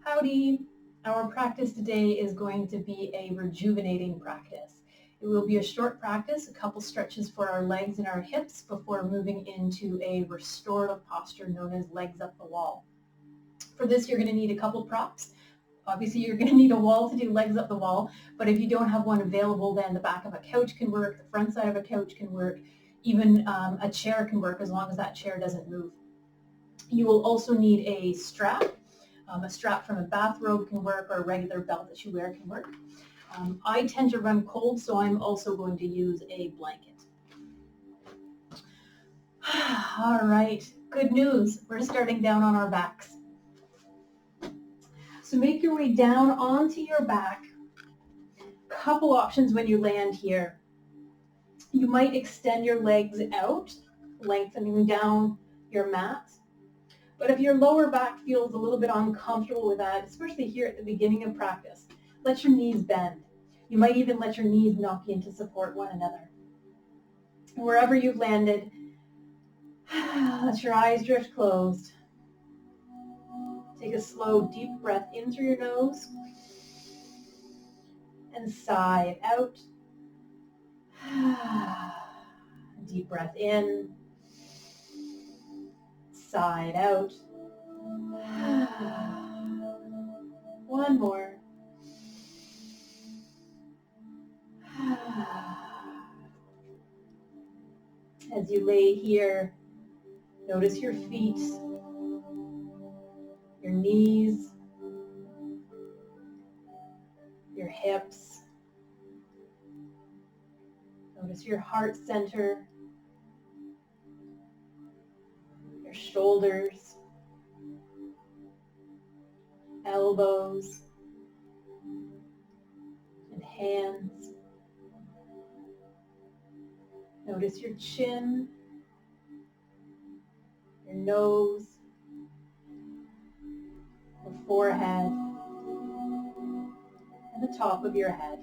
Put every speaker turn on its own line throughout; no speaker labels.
Howdy! Our practice today is going to be a rejuvenating practice. It will be a short practice, a couple stretches for our legs and our hips before moving into a restorative posture known as legs up the wall. For this, you're going to need a couple props. Obviously, you're going to need a wall to do legs up the wall, but if you don't have one available, then the back of a couch can work, the front side of a couch can work, even a chair can work as long as that chair doesn't move. You will also need a strap. A strap from a bathrobe can work, or a regular belt that you wear can work. I tend to run cold, so I'm also going to use a blanket. All right, good news. We're starting down on our backs. So make your way down onto your back. Couple options when you land here. You might extend your legs out, lengthening down your mat. But if your lower back feels a little bit uncomfortable with that, especially here at the beginning of practice, let your knees bend. You might even let your knees knock in to support one another. Wherever you've landed, let your eyes drift closed. Take a slow, deep breath in through your nose and sigh it out. Deep breath in, sigh it out. One more. As you lay here, notice your feet, your knees, your hips. Notice your heart center, your shoulders, elbows, and hands. Notice your chin, your nose, your forehead, and the top of your head.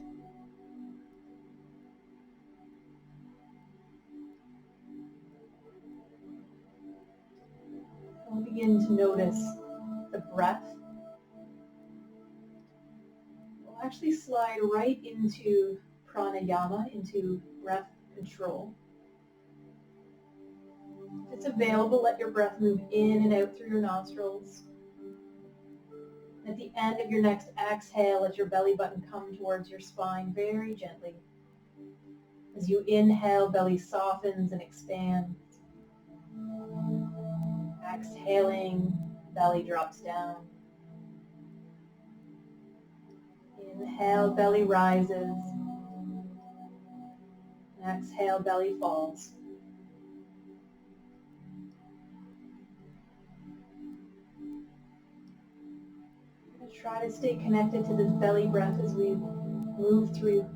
We'll begin to notice the breath. We'll actually slide right into pranayama, into breath control. If it's available, let your breath move in and out through your nostrils. At the end of your next exhale, let your belly button come towards your spine very gently. As you inhale, belly softens and expands. Exhaling, belly drops down. Inhale, belly rises. Exhale, belly falls. Try to stay connected to this belly breath as we move through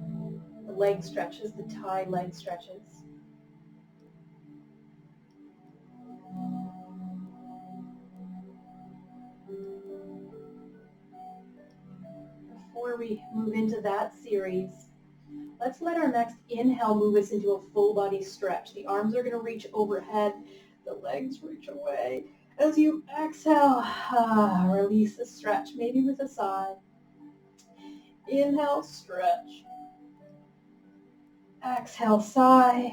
the leg stretches, the Thai leg stretches. Before we move into that series, let's let our next inhale move us into a full body stretch. The arms are going to reach overhead, the legs reach away. As you exhale, release the stretch, maybe with a sigh. Inhale, stretch. Exhale, sigh.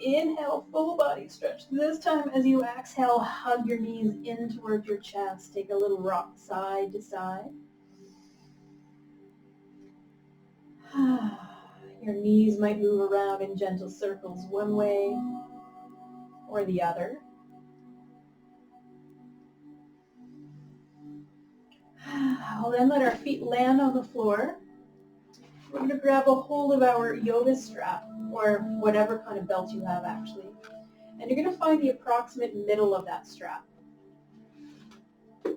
Inhale, full body stretch. This time as you exhale, hug your knees in towards your chest. Take a little rock side to side. Your knees might move around in gentle circles one way or the other. We'll then let our feet land on the floor. We're going to grab a hold of our yoga strap, or whatever kind of belt you have actually. And you're going to find the approximate middle of that strap. And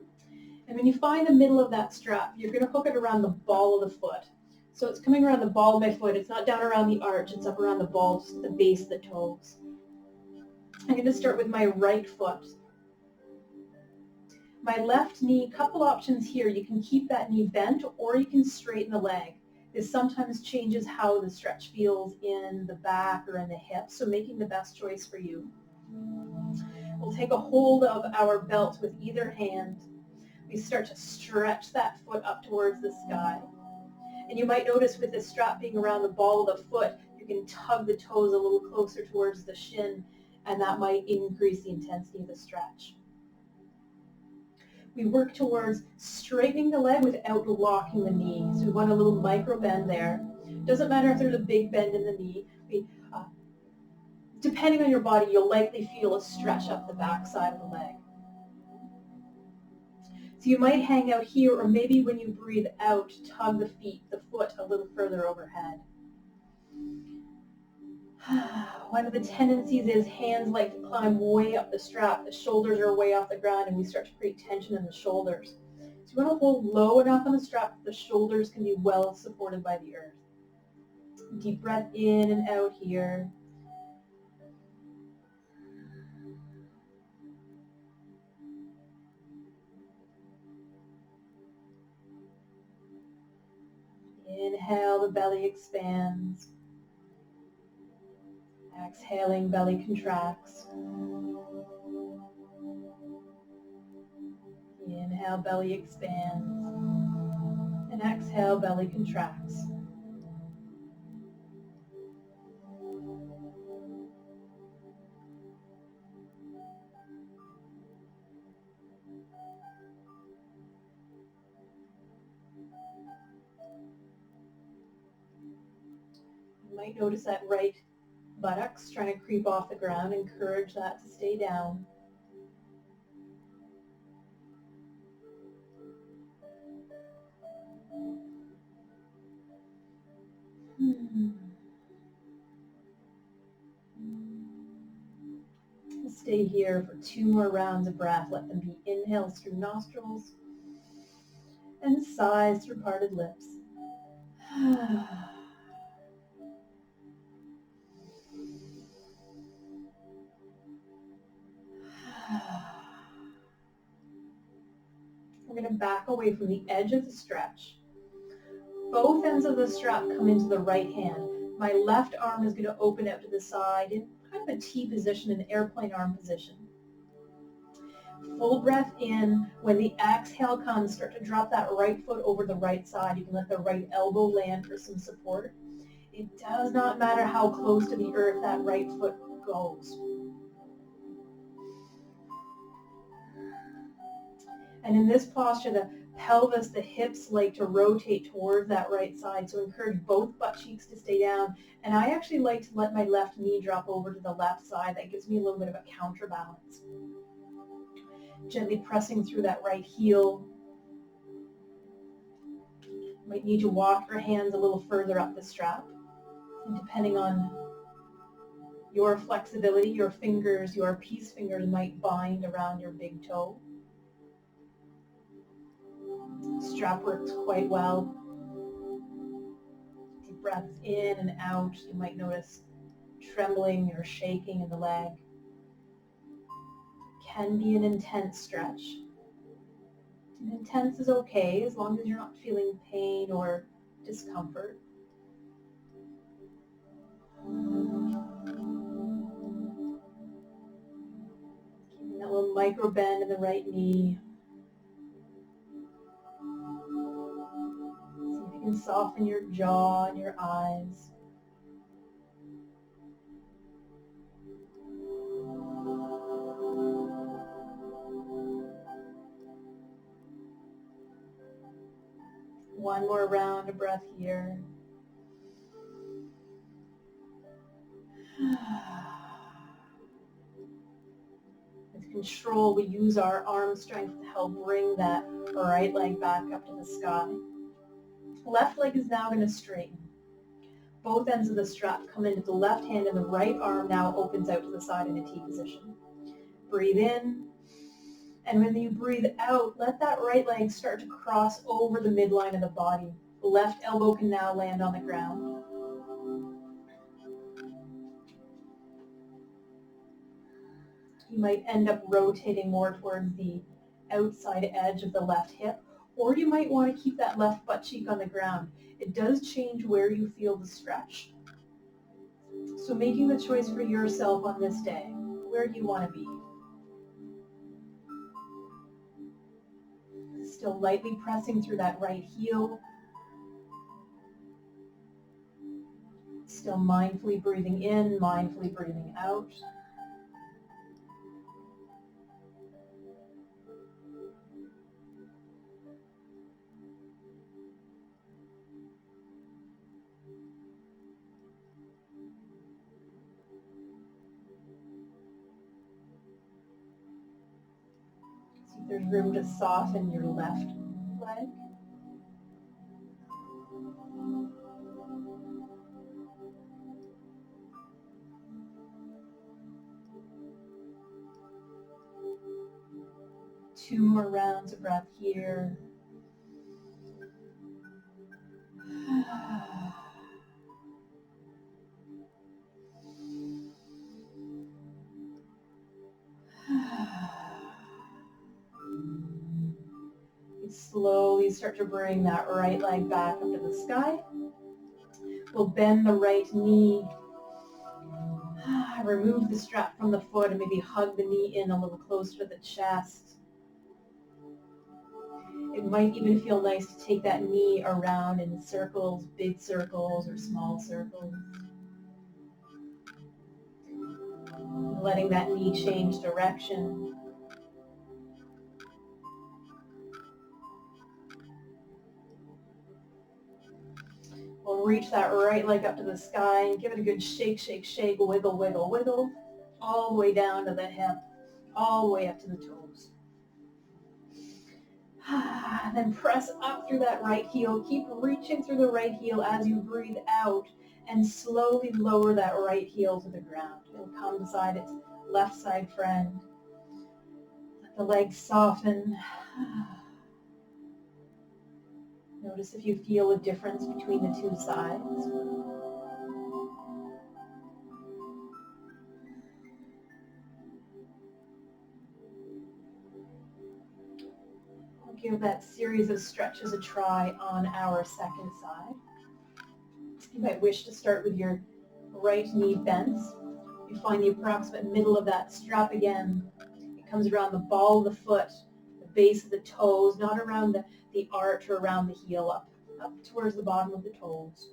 when you find the middle of that strap, you're going to hook it around the ball of the foot. So it's coming around the ball of my foot. It's not down around the arch. It's up around the ball, just the base of the toes. I'm going to start with my right foot. My left knee, couple options here. You can keep that knee bent or you can straighten the leg. This sometimes changes how the stretch feels in the back or in the hips, so making the best choice for you. We'll take a hold of our belt with either hand. We start to stretch that foot up towards the sky. And you might notice with the strap being around the ball of the foot, you can tug the toes a little closer towards the shin, and that might increase the intensity of the stretch. We work towards straightening the leg without locking the knee. So we want a little micro bend there. Doesn't matter if there's a big bend in the knee. Depending on your body, you'll likely feel a stretch up the back side of the leg. So you might hang out here, or maybe when you breathe out, tug the foot a little further overhead. One of the tendencies is hands like to climb way up the strap. The shoulders are way off the ground, and we start to create tension in the shoulders. So you want to hold low enough on the strap that the shoulders can be well supported by the earth. Deep breath in and out here. Inhale, the belly expands. Exhaling, belly contracts. Inhale, belly expands. And exhale, belly contracts. You might notice that right buttocks trying to creep off the ground. Encourage that to stay down. Stay here for 2 more rounds of breath. Let them be inhales through nostrils and sighs through parted lips. We're going to back away from the edge of the stretch. Both ends of the strap come into the right hand. My left arm is going to open out to the side in kind of a T position, an airplane arm position. Full breath in. When the exhale comes, start to drop that right foot over the right side. You can let the right elbow land for some support. It does not matter how close to the earth that right foot goes. And in this posture, the pelvis, the hips like to rotate towards that right side. So encourage both butt cheeks to stay down. And I actually like to let my left knee drop over to the left side. That gives me a little bit of a counterbalance. Gently pressing through that right heel. You might need to walk your hands a little further up the strap. And depending on your flexibility, your fingers, your peace fingers might bind around your big toe. Strap works quite well. Deep breaths in and out. You might notice trembling or shaking in the leg. It can be an intense stretch. And intense is okay as long as you're not feeling pain or discomfort. Keeping that little micro bend in the right knee. See if you can soften your jaw and your eyes. One more round of breath here. With control, we use our arm strength to help bring that right leg back up to the sky. Left leg is now going to straighten. Both ends of the strap come into the left hand and the right arm now opens out to the side in a T position. Breathe in. And when you breathe out, let that right leg start to cross over the midline of the body. The left elbow can now land on the ground. You might end up rotating more towards the outside edge of the left hip, or you might want to keep that left butt cheek on the ground. It does change where you feel the stretch. So making the choice for yourself on this day, where do you want to be? Still lightly pressing through that right heel. Still mindfully breathing in, mindfully breathing out. See if there's room to soften your left leg. Two more rounds of breath here. You slowly start to bring that right leg back up to the sky. We'll bend the right knee. Remove the strap from the foot and maybe hug the knee in a little closer to the chest. It might even feel nice to take that knee around in circles, big circles or small circles. Letting that knee change direction. We'll reach that right leg up to the sky and give it a good shake, shake, shake, wiggle, wiggle, wiggle, all the way down to the hip, all the way up to the toes. Then press up through that right heel. Keep reaching through the right heel as you breathe out and slowly lower that right heel to the ground. It'll come beside its left side friend. Let the legs soften. Notice if you feel a difference between the two sides. We'll give that series of stretches a try on our second side. You might wish to start with your right knee bent. You find the approximate middle of that strap again. It comes around the ball of the foot, the base of the toes, not around the arch or around the heel, up towards the bottom of the toes.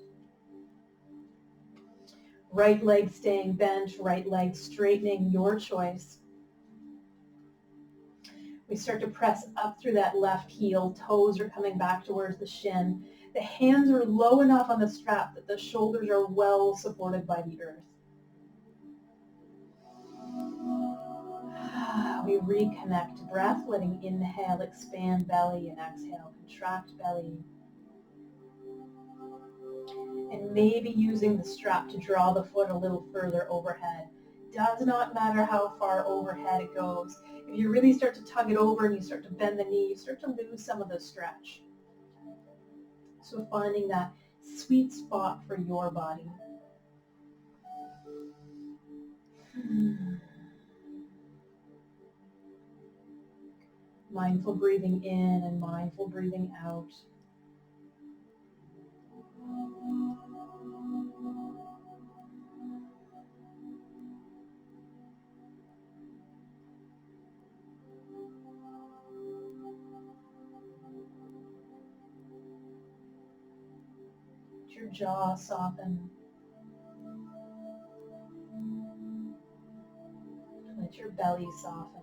Right leg staying bent, right leg straightening, your choice. We start to press up through that left heel. Toes are coming back towards the shin. The hands are low enough on the strap that the shoulders are well supported by the earth. We reconnect breath, letting inhale, expand belly, and exhale, contract belly. And maybe using the strap to draw the foot a little further overhead. Does not matter how far overhead it goes. If you really start to tug it over and you start to bend the knee, you start to lose some of the stretch. So finding that sweet spot for your body. Mindful breathing in and mindful breathing out. Let your jaw soften. Let your belly soften.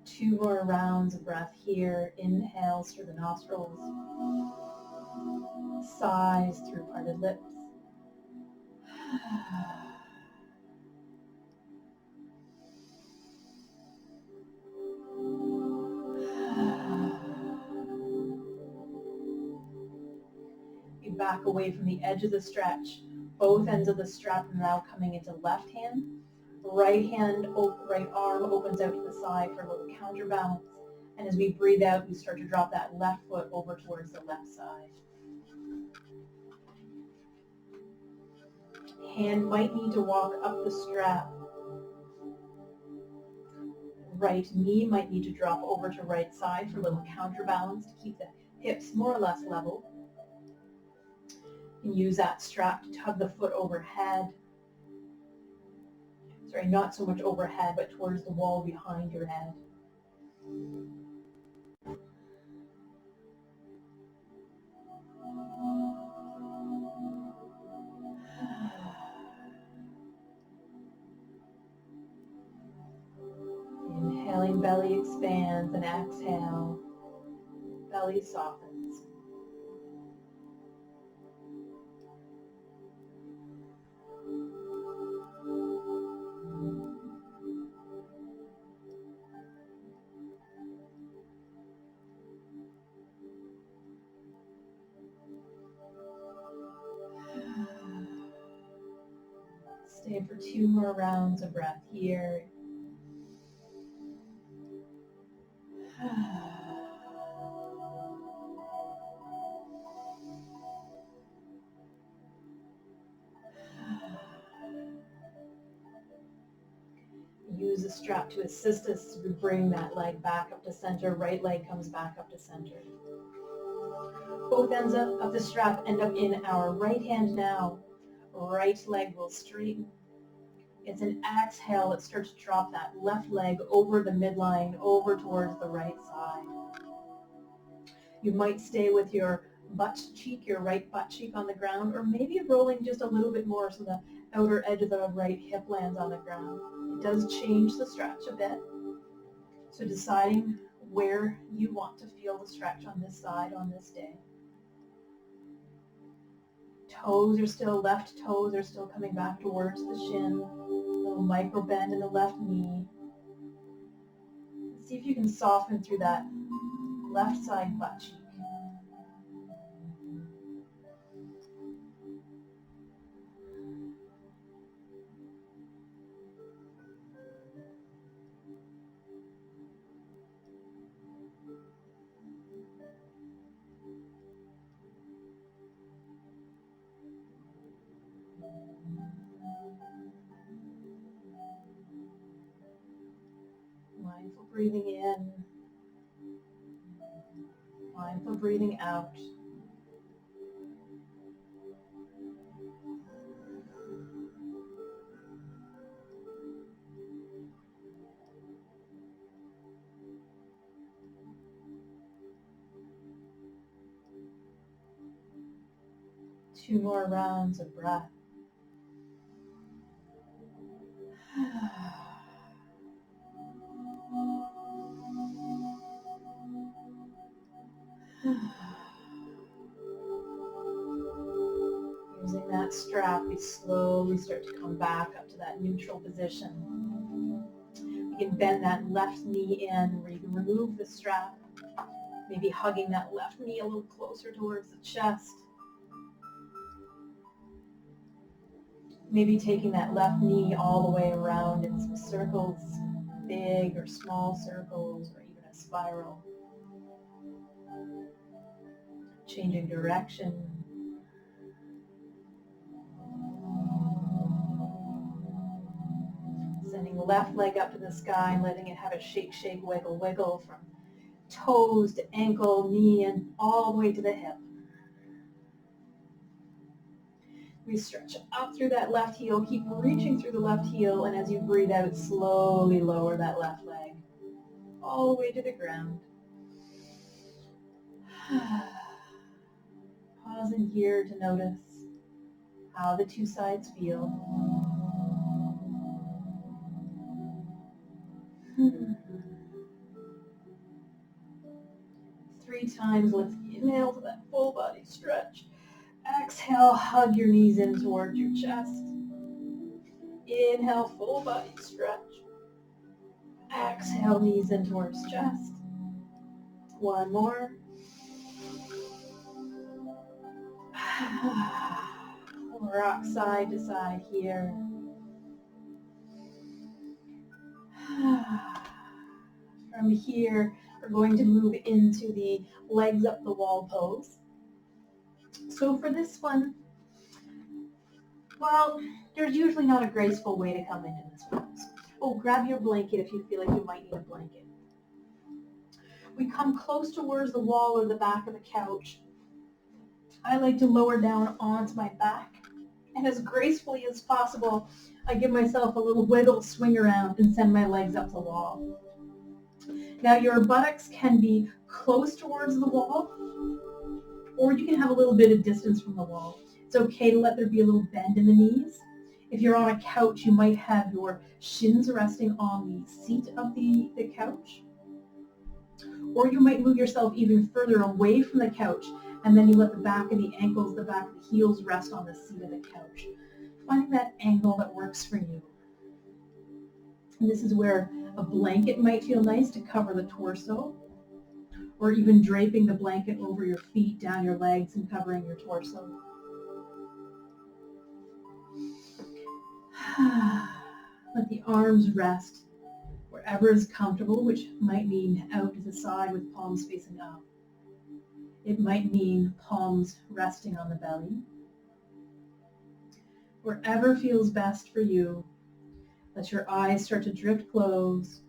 Two more rounds of breath here. Inhales through the nostrils. Sighs through parted lips. You back away from the edge of the stretch. Both ends of the strap are now coming into left hand. Right arm opens out to the side for a little counterbalance. And as we breathe out, we start to drop that left foot over towards the left side. Hand might need to walk up the strap. Right knee might need to drop over to right side for a little counterbalance to keep the hips more or less level. You can use that strap to tug the foot overhead. Sorry, not so much overhead, but towards the wall behind your head. Inhaling, belly expands, and exhale, belly softens. Stay for 2 more rounds of breath here. Use the strap to assist us to bring that leg back up to center. Right leg comes back up to center. Both ends of the strap end up in our right hand now. Right leg will straighten. It's an exhale that starts to drop that left leg over the midline, over towards the right side. You might stay with your butt cheek, your right butt cheek on the ground, or maybe rolling just a little bit more so the outer edge of the right hip lands on the ground. It does change the stretch a bit. So deciding where you want to feel the stretch on this side on this day. Toes are still, left toes are still coming back towards the shin. A little micro bend in the left knee. See if you can soften through that left side butt cheek. Mindful breathing in, mindful breathing out. Two more rounds of breath. Using that strap, we slowly start to come back up to that neutral position. We can bend that left knee in, where you can remove the strap, maybe hugging that left knee a little closer towards the chest. Maybe taking that left knee all the way around in some circles, big or small circles, or even a spiral. Changing direction. Sending the left leg up to the sky and letting it have a shake, shake, wiggle, wiggle from toes to ankle, knee, and all the way to the hip. We stretch up through that left heel, keep reaching through the left heel, and as you breathe out, slowly lower that left leg all the way to the ground. Pausing here to notice how the two sides feel. 3 times, let's inhale to that full body stretch. Exhale, hug your knees in towards your chest. Inhale, full body stretch. Exhale, knees in towards chest. One more. Rock side to side here. From here, we're going to move into the legs up the wall pose. So for this one, well, there's usually not a graceful way to come into this pose. Oh, grab your blanket if you feel like you might need a blanket. We come close towards the wall or the back of the couch. I like to lower down onto my back, and as gracefully as possible, I give myself a little wiggle, swing around, and send my legs up the wall. Now your buttocks can be close towards the wall, or you can have a little bit of distance from the wall. It's okay to let there be a little bend in the knees. If you're on a couch, you might have your shins resting on the seat of the couch. Or you might move yourself even further away from the couch, and then you let the back of the ankles, the back of the heels rest on the seat of the couch. Finding that angle that works for you. And this is where a blanket might feel nice to cover the torso, or even draping the blanket over your feet, down your legs, and covering your torso. Let the arms rest wherever is comfortable, which might mean out to the side with palms facing up. It might mean palms resting on the belly. Wherever feels best for you, let your eyes start to drift closed.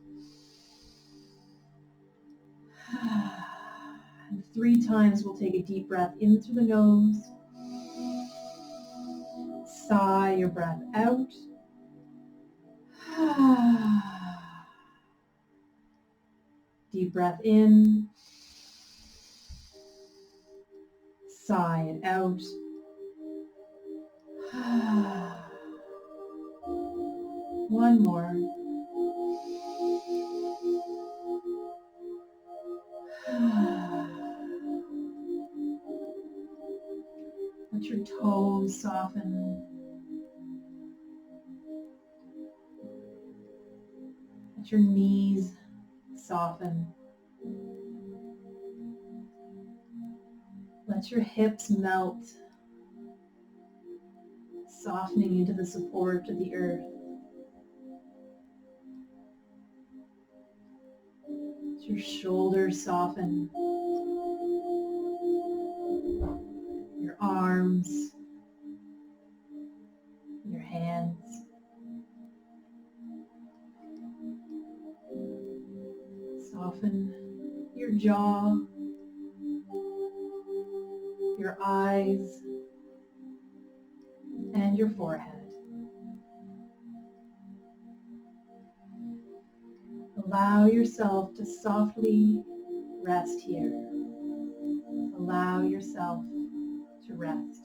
And 3 times we'll take a deep breath in through the nose. Sigh your breath out. Deep breath in. Sigh it out. One more. Let your toes soften. Let your knees soften. Let your hips melt, softening into the support of the earth. Let your shoulders soften. Your arms, your hands. Soften your jaw, your eyes, and your forehead. Allow yourself to softly rest here. Allow yourself to rest.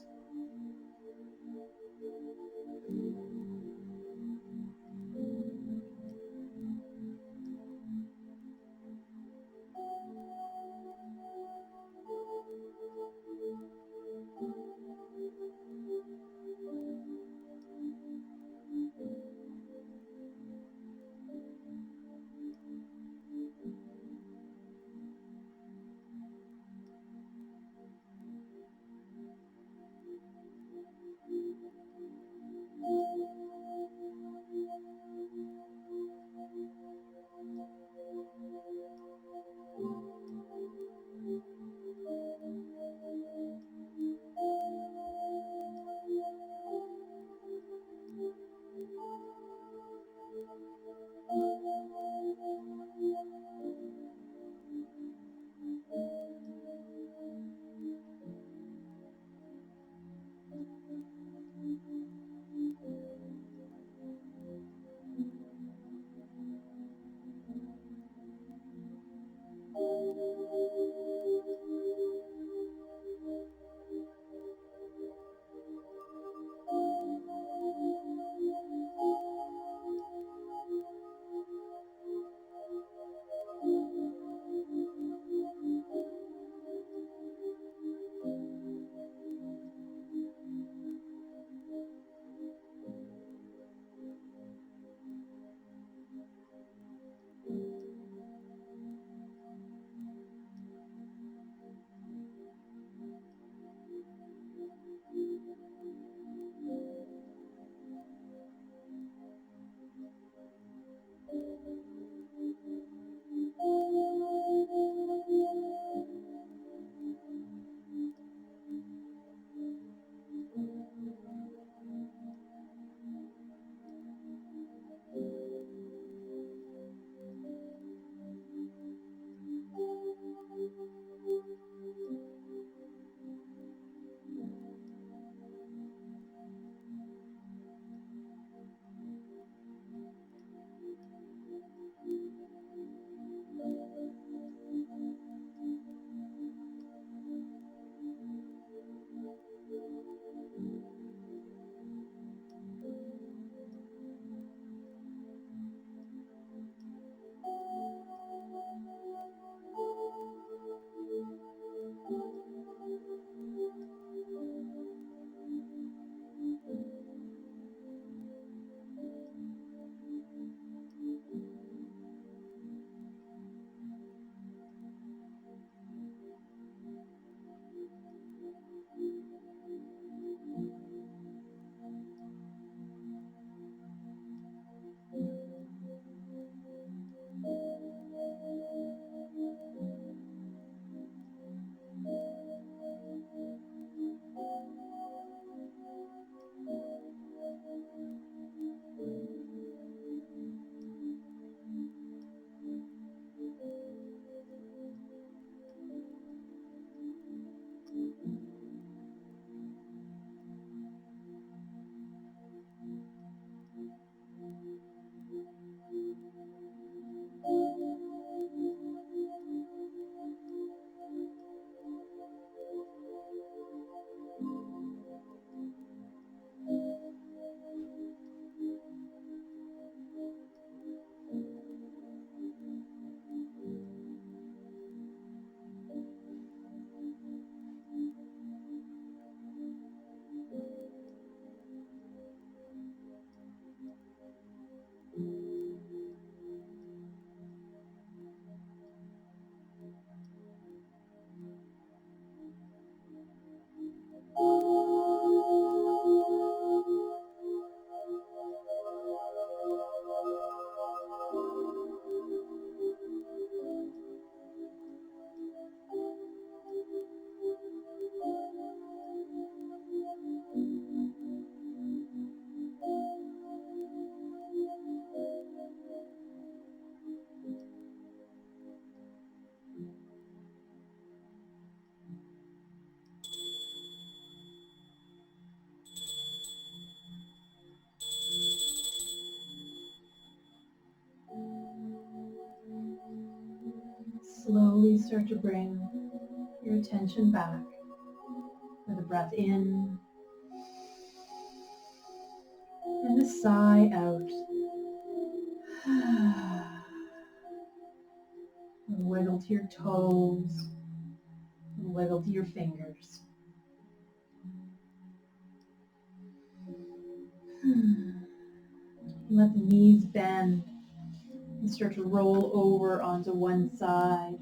slowly start to bring your attention back with a breath in and a sigh out. Wiggle to your toes, wiggle to your fingers. Let the knees bend and start to roll over onto one side.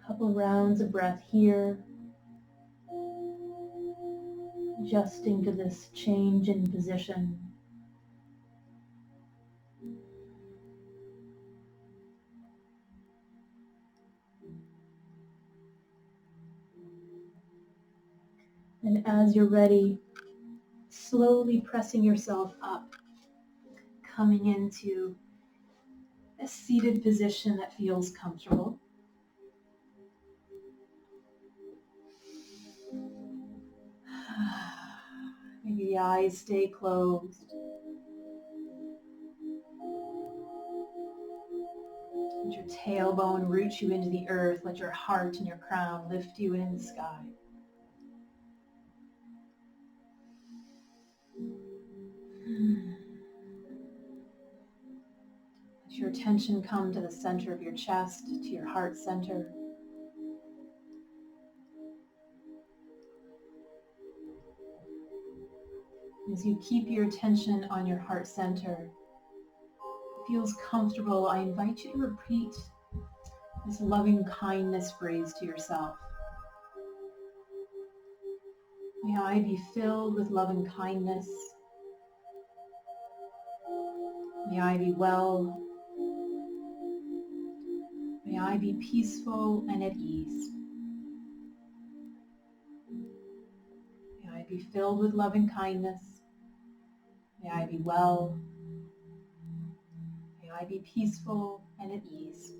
Couple rounds of breath here, adjusting to this change in position. And as you're ready, slowly pressing yourself up, coming into a seated position that feels comfortable. Maybe the eyes stay closed. Let your tailbone root you into the earth. Let your heart and your crown lift you in the sky. Let your attention come to the center of your chest, to your heart center. As you keep your attention on your heart center, it feels comfortable. I invite you to repeat this loving kindness phrase to yourself. May I be filled with loving kindness. May I be well. May I be peaceful and at ease. May I be filled with loving kindness. May I be well. May I be peaceful and at ease.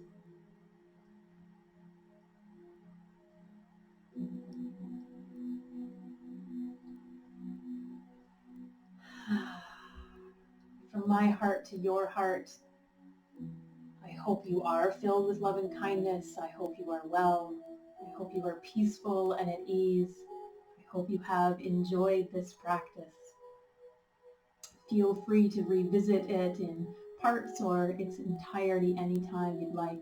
From my heart to your heart, I hope you are filled with loving kindness. I hope you are well. I hope you are peaceful and at ease. I hope you have enjoyed this practice. Feel free to revisit it in parts or its entirety anytime you'd like.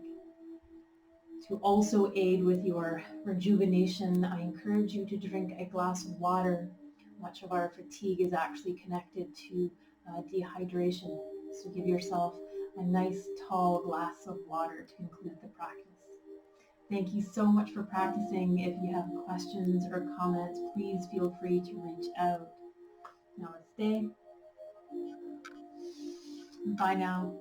To also aid with your rejuvenation, I encourage you to drink a glass of water. Much of our fatigue is actually connected to dehydration. So give yourself a nice tall glass of water to conclude the practice. Thank you so much for practicing. If you have questions or comments, please feel free to reach out. Namaste. Bye now.